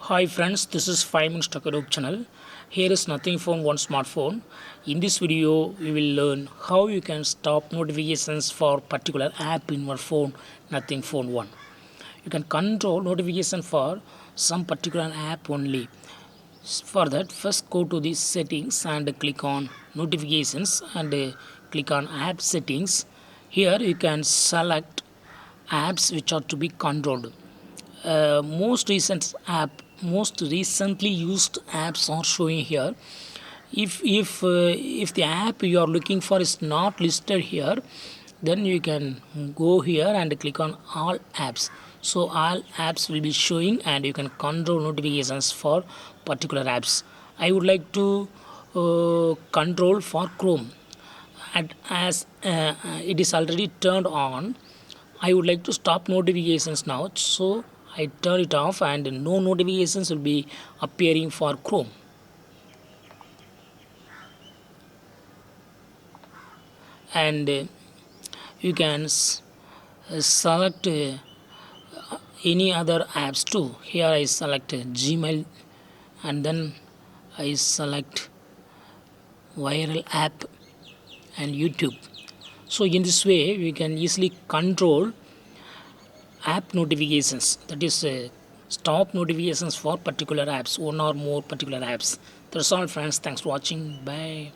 Hi friends, this is 5 Minutes Tech channel. Here is Nothing Phone One Smartphone. In this video, we will learn how you can stop notifications for particular app in your phone, Nothing Phone One. You can control notification for some particular app only. For that, first go to the settings and click on notifications and click on app settings. Here you can select apps which are to be controlled. Most recently used apps are showing here. If the app you are looking for is not listed here, then you can go here and click on all apps. So all apps will be showing and you can control notifications for particular apps. I would like to control for Chrome, and as it is already turned on, I would like to stop notifications now. So I turn it off and no notifications will be appearing for Chrome. And you can select any other apps too. Here I select Gmail and then I select viral app and YouTube. So in this way we can easily control app notifications, that is stop notifications for particular apps, one or more particular apps. That's all friends, thanks for watching, bye.